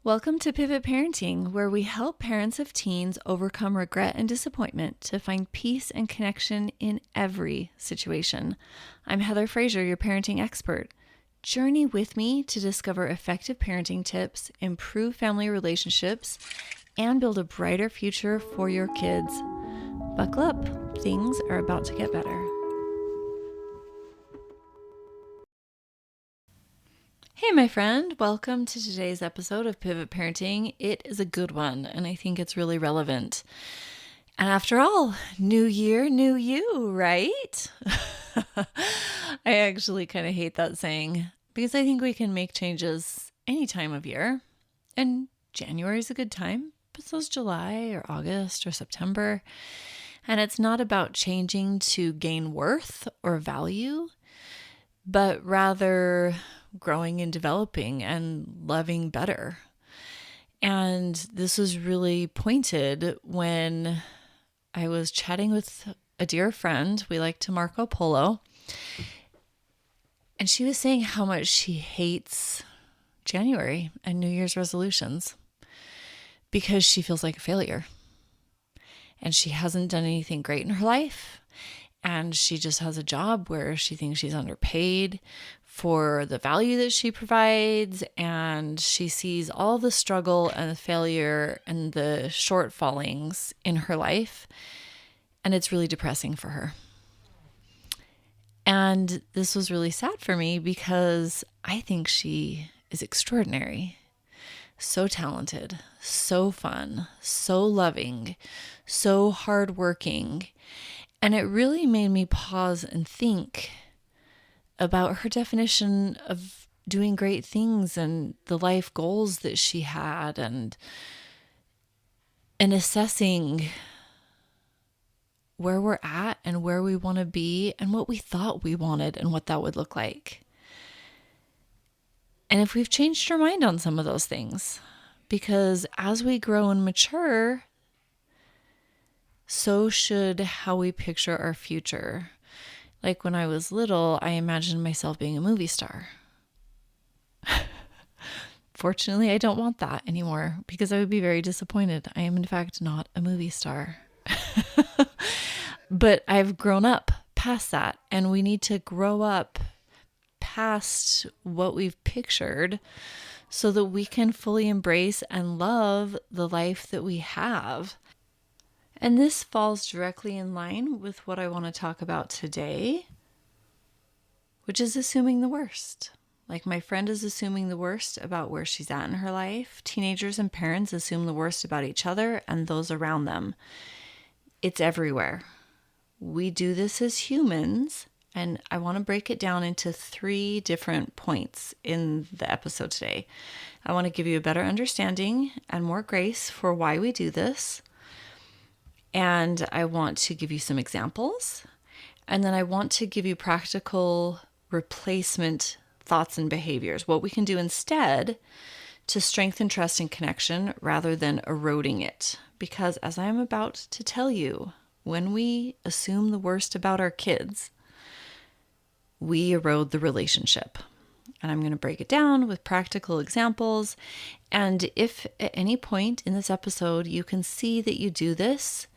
Welcome to Pivot Parenting, where we help parents of teens overcome regret and disappointment to find peace and connection in every situation. I'm Heather Frazier, your parenting expert. Journey with me to discover effective parenting tips, improve family relationships, and build a brighter future for your kids. Buckle up, things are about to get better. Hey, my friend, welcome to today's episode of Pivot Parenting. It is a good one, and I think it's really relevant. And after all, new year, new you, right? I actually kind of hate that saying because I think we can make changes any time of year. And January is a good time, but so is July or August or September. And it's not about changing to gain worth or value, but rather growing and developing and loving better. And this was really pointed when I was chatting with a dear friend. We like to Marco Polo. And she was saying how much she hates January and New Year's resolutions because she feels like a failure. And she hasn't done anything great in her life. And she just has a job where she thinks she's underpaid for the value that she provides. And she sees all the struggle and the failure and the shortfallings in her life. And it's really depressing for her. And this was really sad for me because I think she is extraordinary, so talented, so fun, so loving, so hardworking. And it really made me pause and think about her definition of doing great things and the life goals that she had and assessing where we're at and where we want to be and what we thought we wanted and what that would look like. And if we've changed our mind on some of those things, because as we grow and mature, so should how we picture our future. Like when I was little, I imagined myself being a movie star. Fortunately, I don't want that anymore because I would be very disappointed. I am, in fact, not a movie star. But I've grown up past that, and we need to grow up past what we've pictured so that we can fully embrace and love the life that we have. And this falls directly in line with what I want to talk about today, which is assuming the worst. Like my friend is assuming the worst about where she's at in her life. Teenagers and parents assume the worst about each other and those around them. It's everywhere. We do this as humans, and I want to break it down into 3 different points in the episode today. I want to give you a better understanding and more grace for why we do this. And I want to give you some examples. And then I want to give you practical replacement thoughts and behaviors, what we can do instead to strengthen trust and connection rather than eroding it. Because as I'm about to tell you, when we assume the worst about our kids, we erode the relationship. And I'm going to break it down with practical examples. And if at any point in this episode you can see that you do this,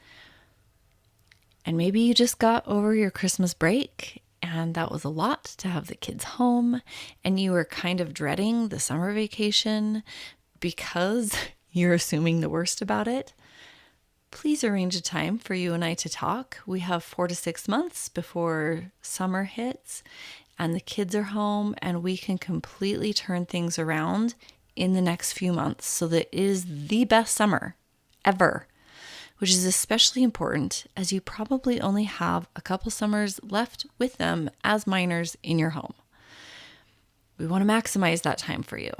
and maybe you just got over your Christmas break and that was a lot to have the kids home and you were kind of dreading the summer vacation because you're assuming the worst about it, please arrange a time for you and I to talk. We have 4 to 6 months before summer hits and the kids are home, and we can completely turn things around in the next few months so that it is the best summer ever, which is especially important as you probably only have a couple summers left with them as minors in your home. We want to maximize that time for you.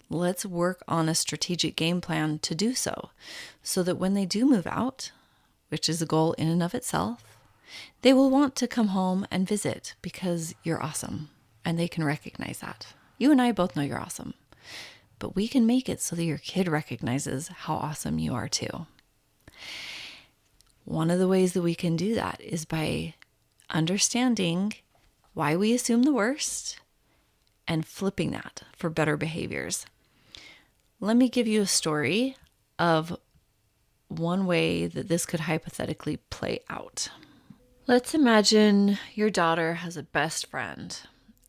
Let's work on a strategic game plan to do so that when they do move out, which is a goal in and of itself, they will want to come home and visit because you're awesome and they can recognize that. You and I both know you're awesome, but we can make it so that your kid recognizes how awesome you are too. One of the ways that we can do that is by understanding why we assume the worst and flipping that for better behaviors. Let me give you a story of one way that this could hypothetically play out. Let's imagine your daughter has a best friend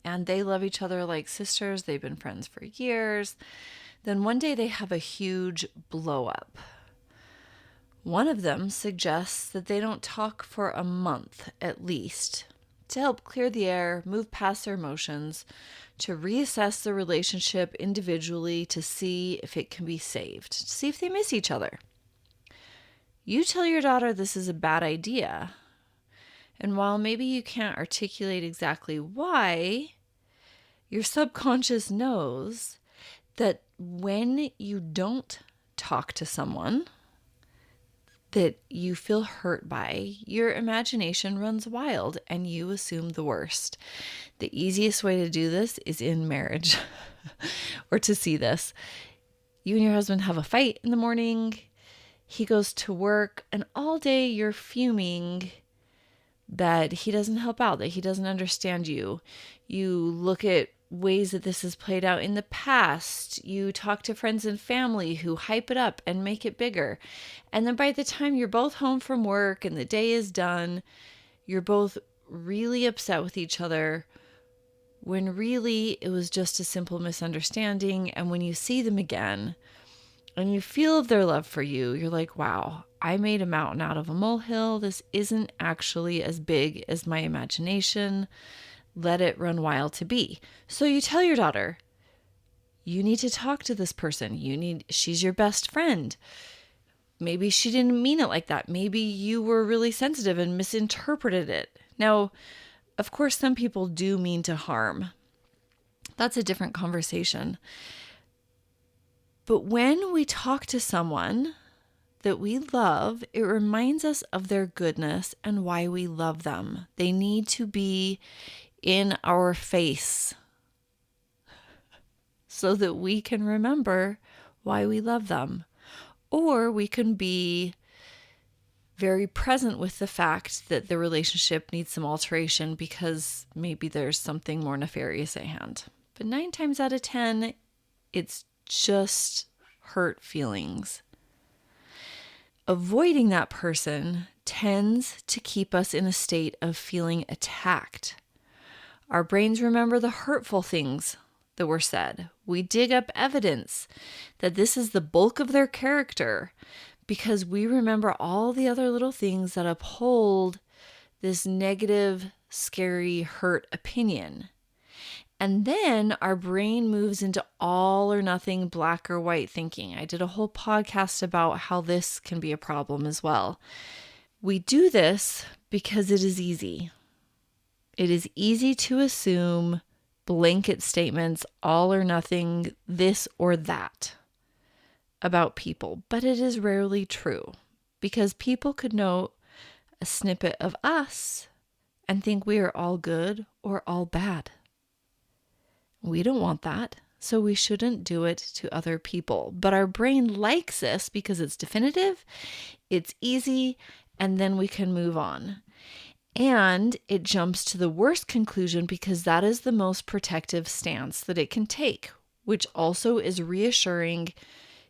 and they love each other like sisters. They've been friends for years. Then one day they have a huge blow up. One of them suggests that they don't talk for a month at least to help clear the air, move past their emotions, to reassess the relationship individually to see if it can be saved, to see if they miss each other. You tell your daughter this is a bad idea. And while maybe you can't articulate exactly why, your subconscious knows that when you don't talk to someone that you feel hurt by, your imagination runs wild and you assume the worst. The easiest way to do this is in marriage or to see this. You and your husband have a fight in the morning. He goes to work and all day you're fuming that he doesn't help out, that he doesn't understand you. You look at ways that this has played out in the past. You talk to friends and family who hype it up and make it bigger. And then by the time you're both home from work and the day is done, you're both really upset with each other when really it was just a simple misunderstanding. And when you see them again and you feel their love for you, you're like, wow, I made a mountain out of a molehill. This isn't actually as big as my imagination. Let it run wild to be. So you tell your daughter, you need to talk to this person. She's your best friend. Maybe she didn't mean it like that. Maybe you were really sensitive and misinterpreted it. Now, of course, some people do mean to harm. That's a different conversation. But when we talk to someone that we love, it reminds us of their goodness and why we love them. They need to be in our face so that we can remember why we love them. Or we can be very present with the fact that the relationship needs some alteration because maybe there's something more nefarious at hand. But 9 times out of 10, it's just hurt feelings. Avoiding that person tends to keep us in a state of feeling attacked. Our brains remember the hurtful things that were said. We dig up evidence that this is the bulk of their character because we remember all the other little things that uphold this negative, scary, hurt opinion. And then our brain moves into all or nothing, black or white thinking. I did a whole podcast about how this can be a problem as well. We do this because it is easy. It is easy to assume blanket statements, all or nothing, this or that about people, but it is rarely true because people could know a snippet of us and think we are all good or all bad. We don't want that, so we shouldn't do it to other people. But our brain likes this because it's definitive, it's easy, and then we can move on. And it jumps to the worst conclusion because that is the most protective stance that it can take, which also is reassuring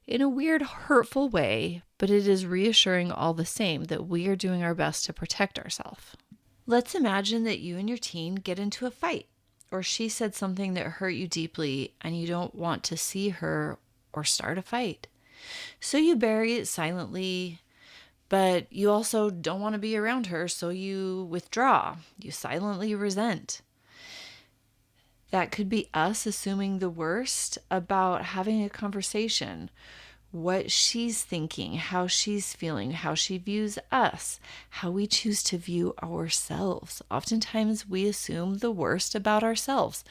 in a weird, hurtful way, but it is reassuring all the same that we are doing our best to protect ourselves. Let's imagine that you and your teen get into a fight, or she said something that hurt you deeply and you don't want to see her or start a fight. So you bury it silently, but you also don't want to be around her, so you withdraw. You silently resent. That could be us assuming the worst about having a conversation, what she's thinking, how she's feeling, how she views us, how we choose to view ourselves. Oftentimes we assume the worst about ourselves.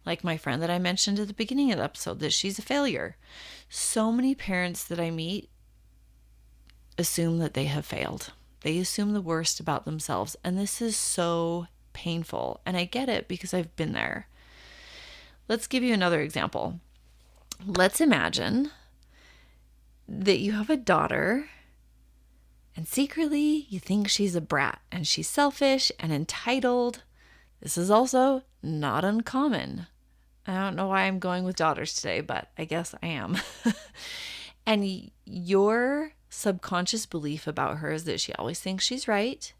Like my friend that I mentioned at the beginning of the episode, that she's a failure. So many parents that I meet assume that they have failed. They assume the worst about themselves. And this is so painful. And I get it because I've been there. Let's give you another example. Let's imagine that you have a daughter and secretly you think she's a brat and she's selfish and entitled. This is also not uncommon. I don't know why I'm going with daughters today, but I guess I am. And your subconscious belief about her is that she always thinks she's right,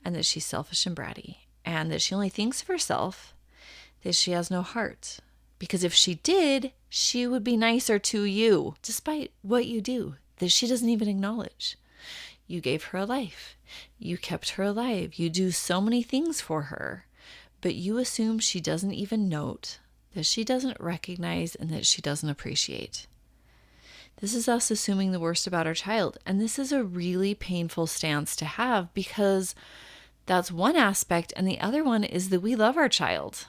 and that she's selfish and bratty, and that she only thinks of herself, that she has no heart. Because if she did, she would be nicer to you, despite what you do, that she doesn't even acknowledge. You gave her a life. You kept her alive. You do so many things for her, but you assume she doesn't even note, that she doesn't recognize, and that she doesn't appreciate. This is us assuming the worst about our child. And this is a really painful stance to have, because that's one aspect. And the other one is that we love our child.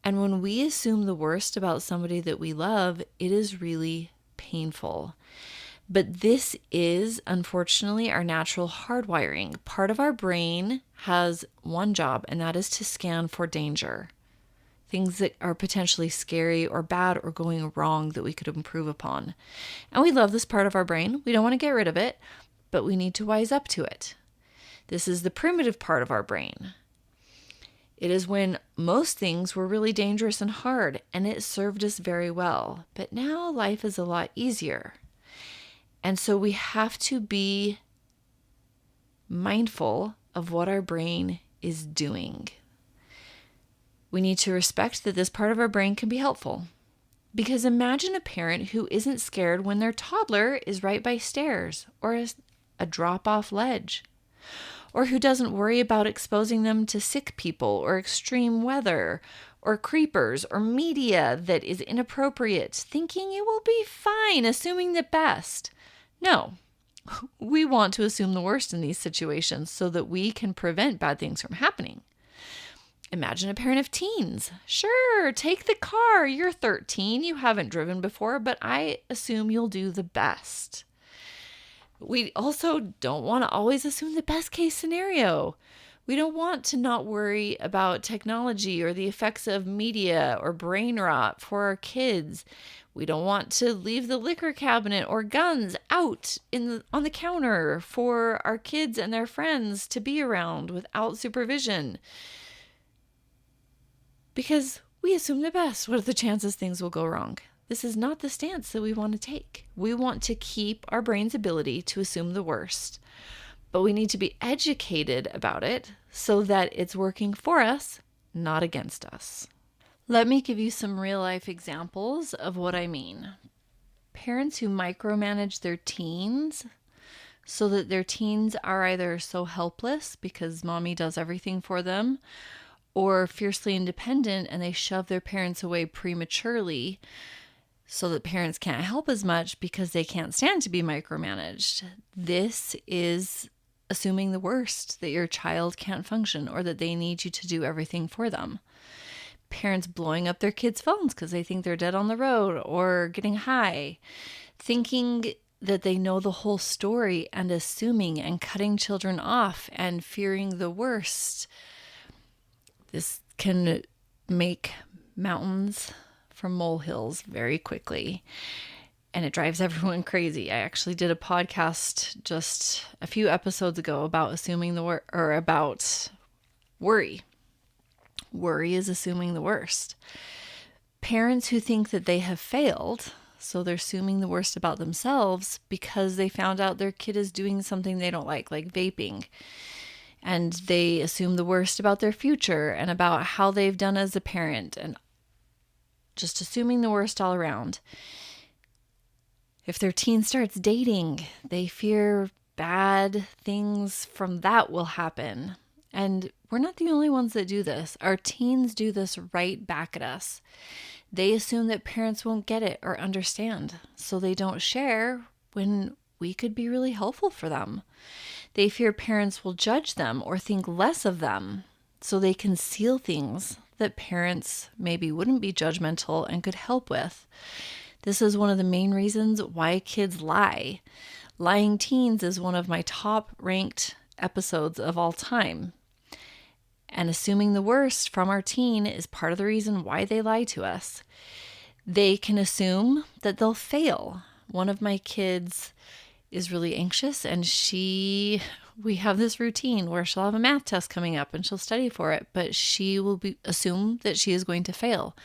And when we assume the worst about somebody that we love, it is really painful. But this is, unfortunately, our natural hardwiring. Part of our brain has one job, and that is to scan for danger. Things that are potentially scary or bad or going wrong that we could improve upon. And we love this part of our brain. We don't want to get rid of it, but we need to wise up to it. This is the primitive part of our brain. It is when most things were really dangerous and hard, and it served us very well. But now life is a lot easier. And so we have to be mindful of what our brain is doing. We need to respect that this part of our brain can be helpful. Because imagine a parent who isn't scared when their toddler is right by stairs or a drop-off ledge, or who doesn't worry about exposing them to sick people or extreme weather or creepers or media that is inappropriate, thinking it will be fine, assuming the best. No, we want to assume the worst in these situations so that we can prevent bad things from happening. Imagine a parent of teens. Sure, take the car. You're 13. You haven't driven before, but I assume you'll do the best. We also don't want to always assume the best case scenario. We don't want to not worry about technology or the effects of media or brain rot for our kids. We don't want to leave the liquor cabinet or guns out on the counter for our kids and their friends to be around without supervision. Because we assume the best. What are the chances things will go wrong? This is not the stance that we want to take. We want to keep our brain's ability to assume the worst, but we need to be educated about it so that it's working for us, not against us. Let me give you some real life examples of what I mean. Parents who micromanage their teens so that their teens are either so helpless because mommy does everything for them, or fiercely independent and they shove their parents away prematurely so that parents can't help as much because they can't stand to be micromanaged. This is assuming the worst, that your child can't function or that they need you to do everything for them. Parents blowing up their kids' phones because they think they're dead on the road or getting high, thinking that they know the whole story and assuming and cutting children off and fearing the worst. This can make mountains from molehills very quickly, and it drives everyone crazy. I actually did a podcast just a few episodes ago about assuming about worry. Worry is assuming the worst. Parents who think that they have failed, so they're assuming the worst about themselves because they found out their kid is doing something they don't like vaping. And they assume the worst about their future and about how they've done as a parent, and just assuming the worst all around. If their teen starts dating, they fear bad things from that will happen. And we're not the only ones that do this. Our teens do this right back at us. They assume that parents won't get it or understand, so they don't share when we could be really helpful for them. They fear parents will judge them or think less of them, so they conceal things that parents maybe wouldn't be judgmental and could help with. This is one of the main reasons why kids lie. Lying teens is one of my top ranked episodes of all time. And assuming the worst from our teen is part of the reason why they lie to us. They can assume that they'll fail. One of my kids is really anxious, and she we have this routine where she'll have a math test coming up and she'll study for it, but she will assume that she is going to fail.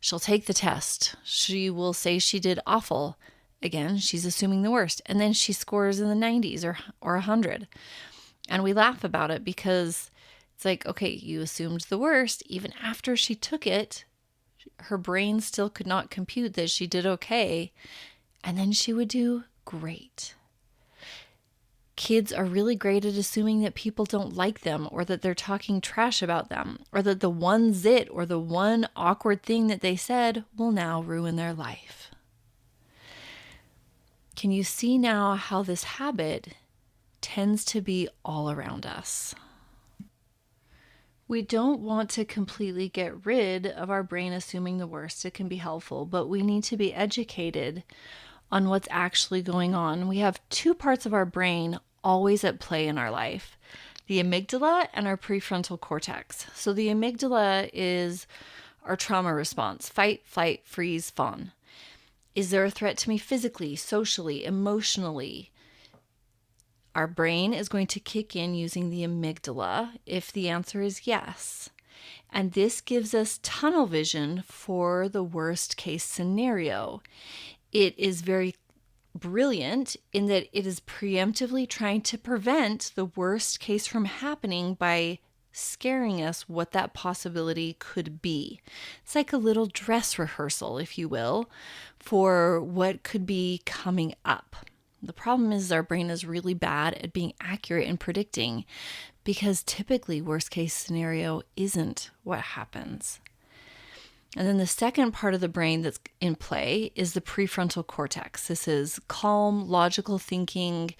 She'll take the test. She will say she did awful. Again, she's assuming the worst. And then she scores in the 90s or 100. And we laugh about it because it's like, okay, you assumed the worst. Even after she took it, her brain still could not compute that she did okay. And then she would do great. Kids are really great at assuming that people don't like them or that they're talking trash about them or that the one zit or the one awkward thing that they said will now ruin their life. Can you see now how this habit tends to be all around us? We don't want to completely get rid of our brain assuming the worst. It can be helpful, but we need to be educated on what's actually going on. We have two parts of our brain always at play in our life, the amygdala and our prefrontal cortex. So the amygdala is our trauma response, fight, flight, freeze, fawn. Is there a threat to me physically, socially, emotionally? Our brain is going to kick in using the amygdala if the answer is yes. And this gives us tunnel vision for the worst case scenario. It is very brilliant in that it is preemptively trying to prevent the worst case from happening by scaring us what that possibility could be. It's like a little dress rehearsal, if you will, for what could be coming up. The problem is our brain is really bad at being accurate in predicting because typically worst case scenario isn't what happens. And then the second part of the brain that's in play is the prefrontal cortex. This is calm, logical thinking,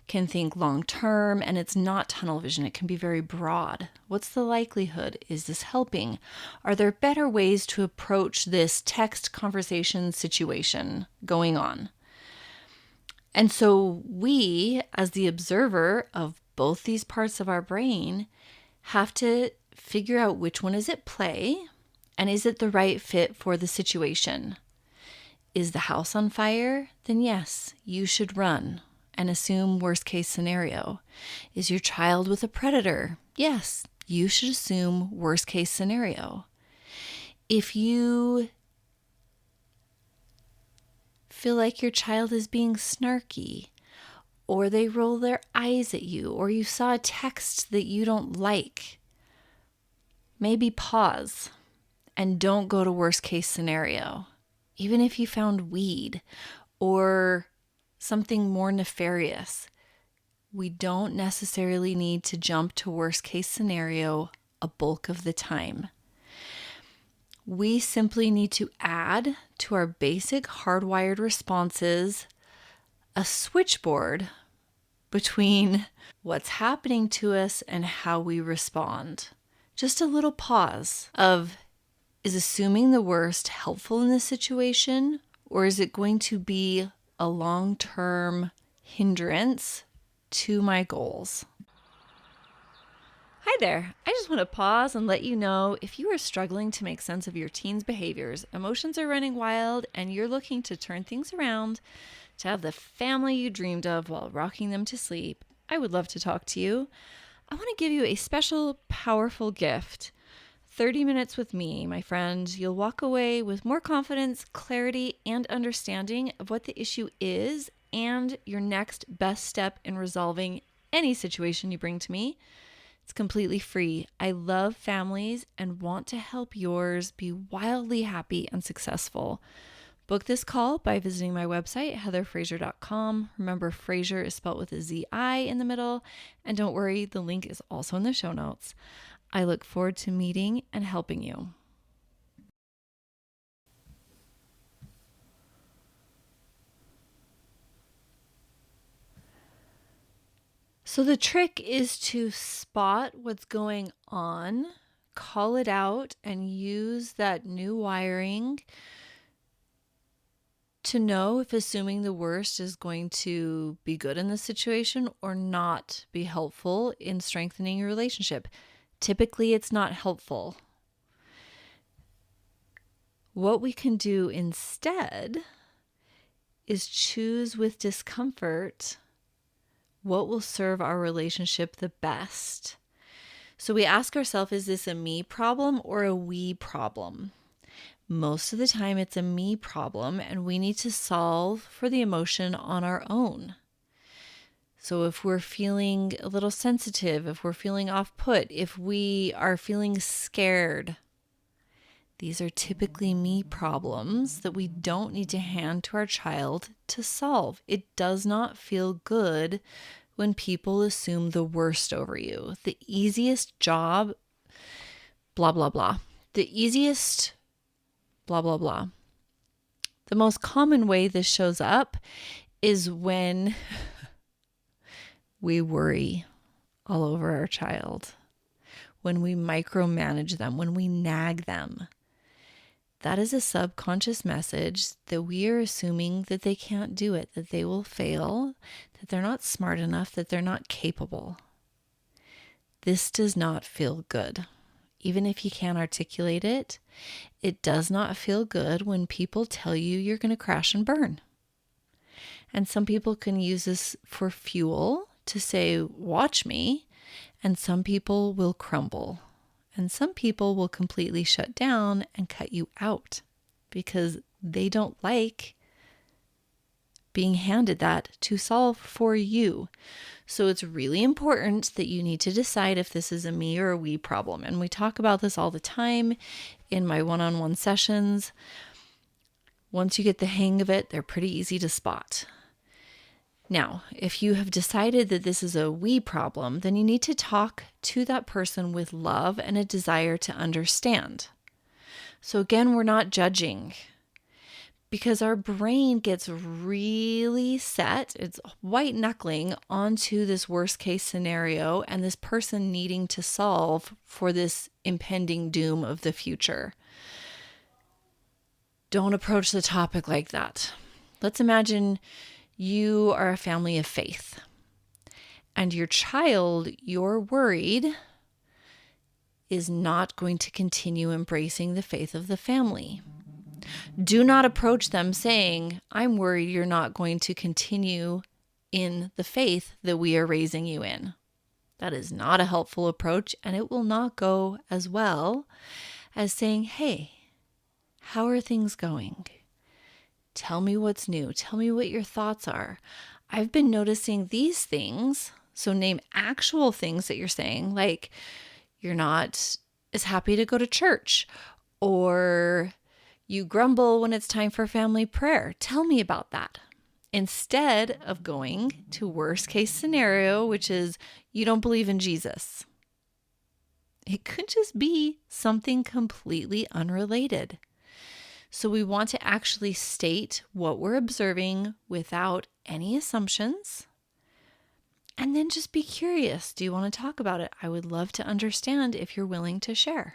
can think long term, and it's not tunnel vision. It can be very broad. What's the likelihood? Is this helping? Are there better ways to approach this text conversation situation going on? And so we, as the observer of both these parts of our brain, have to figure out which one is at play. And is it the right fit for the situation? Is the house on fire? Then yes, you should run and assume worst case scenario. Is your child with a predator? Yes, you should assume worst case scenario. If you feel like your child is being snarky, or they roll their eyes at you, or you saw a text that you don't like, maybe pause. And don't go to worst case scenario. Even if you found weed or something more nefarious, we don't necessarily need to jump to worst case scenario a bulk of the time. We simply need to add to our basic hardwired responses a switchboard between what's happening to us and how we respond. Just a little pause of, is assuming the worst helpful in this situation, or is it going to be a long-term hindrance to my goals? Hi there. I just want to pause and let you know if you are struggling to make sense of your teens' behaviors, emotions are running wild, and you're looking to turn things around to have the family you dreamed of while rocking them to sleep, I would love to talk to you. I want to give you a special, powerful gift. 30 minutes with me, my friend. You'll walk away with more confidence, clarity, and understanding of what the issue is and your next best step in resolving any situation you bring to me. It's completely free. I love families and want to help yours be wildly happy and successful. Book this call by visiting my website, heatherfraser.com. Remember, Fraser is spelled with a Z-I in the middle. And don't worry, the link is also in the show notes. I look forward to meeting and helping you. So the trick is to spot what's going on, call it out, and use that new wiring to know if assuming the worst is going to be good in the situation or not be helpful in strengthening your relationship. Typically, it's not helpful. What we can do instead is choose with discomfort what will serve our relationship the best. So we ask ourselves, is this a me problem or a we problem? Most of the time it's a me problem, and we need to solve for the emotion on our own. So if we're feeling a little sensitive, if we're feeling off put, if we are feeling scared, these are typically me problems that we don't need to hand to our child to solve. It does not feel good when people assume the worst over you. The easiest job, blah, blah, blah. The easiest, blah, blah, blah. The most common way this shows up is when we worry all over our child, when we micromanage them, when we nag them. That is a subconscious message that we are assuming that they can't do it, that they will fail, that they're not smart enough, that they're not capable. This does not feel good. Even if you can't articulate it, it does not feel good when people tell you you're going to crash and burn. And some people can use this for fuel to say, watch me, and some people will crumble. And some people will completely shut down and cut you out because they don't like being handed that to solve for you. So it's really important that you need to decide if this is a me or a we problem. And we talk about this all the time in my one-on-one sessions. Once you get the hang of it, they're pretty easy to spot. Now, if you have decided that this is a we problem, then you need to talk to that person with love and a desire to understand. So again, we're not judging because our brain gets really set. It's white knuckling onto this worst case scenario and this person needing to solve for this impending doom of the future. Don't approach the topic like that. Let's imagine you are a family of faith, and your child, you're worried, is not going to continue embracing the faith of the family. Do not approach them saying, I'm worried you're not going to continue in the faith that we are raising you in. That is not a helpful approach, and it will not go as well as saying, hey, how are things going? Tell me what's new. Tell me what your thoughts are. I've been noticing these things. So name actual things that you're saying, like you're not as happy to go to church, or you grumble when it's time for family prayer. Tell me about that. Instead of going to worst case scenario, which is you don't believe in Jesus. It could just be something completely unrelated. So we want to actually state what we're observing without any assumptions. And then just be curious. Do you want to talk about it? I would love to understand if you're willing to share.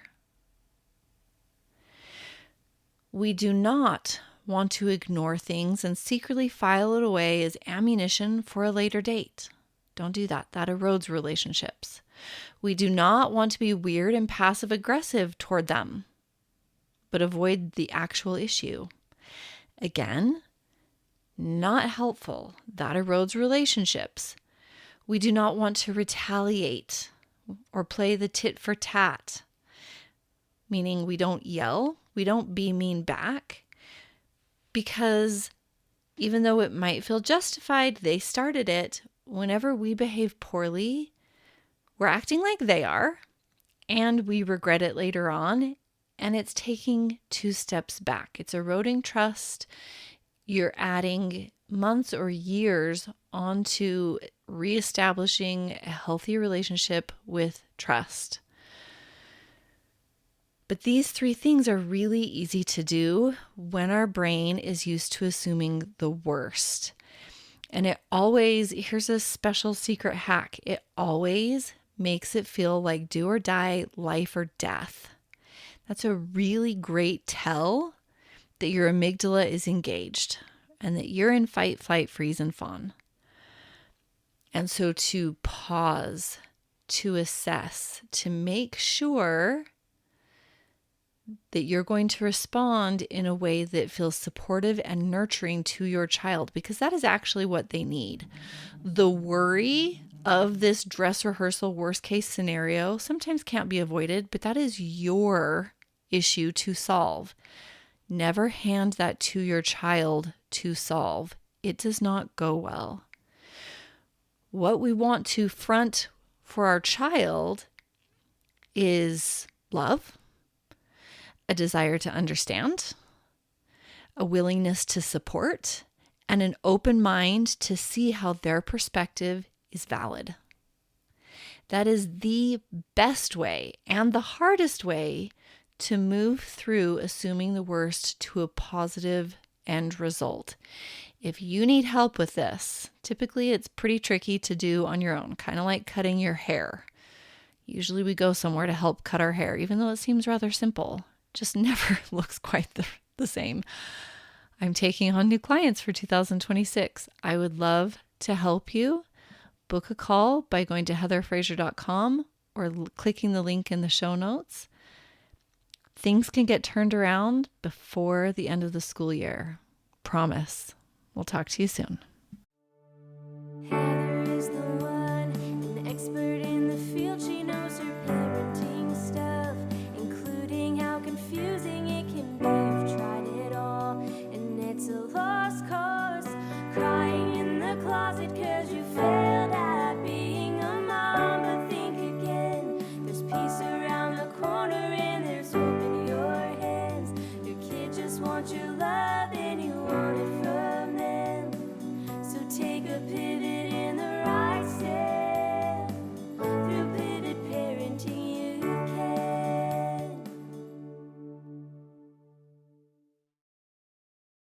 We do not want to ignore things and secretly file it away as ammunition for a later date. Don't do that. That erodes relationships. We do not want to be weird and passive aggressive toward them, but avoid the actual issue. Again, not helpful. That erodes relationships. We do not want to retaliate or play the tit for tat, meaning we don't yell, we don't be mean back, because even though it might feel justified, they started it. Whenever we behave poorly, we're acting like they are, and we regret it later on. And it's taking 2 steps back. It's eroding trust. You're adding months or years onto reestablishing a healthy relationship with trust. But these 3 things are really easy to do when our brain is used to assuming the worst. And it always, here's a special secret hack, it always makes it feel like do or die, life or death. That's a really great tell that your amygdala is engaged and that you're in fight, flight, freeze, and fawn. And so to pause, to assess, to make sure that you're going to respond in a way that feels supportive and nurturing to your child, because that is actually what they need. The worry of this dress rehearsal worst case scenario sometimes can't be avoided, but that is your issue to solve. Never hand that to your child to solve. It does not go well. What we want to front for our child is love, a desire to understand, a willingness to support, and an open mind to see how their perspective is valid. That is the best way and the hardest way to move through assuming the worst to a positive end result. If you need help with this, typically it's pretty tricky to do on your own, kind of like cutting your hair. Usually we go somewhere to help cut our hair, even though it seems rather simple. Just never looks quite the same. I'm taking on new clients for 2026. I would love to help you. Book a call by going to heatherfraser.com or clicking the link in the show notes. Things can get turned around before the end of the school year. Promise. We'll talk to you soon.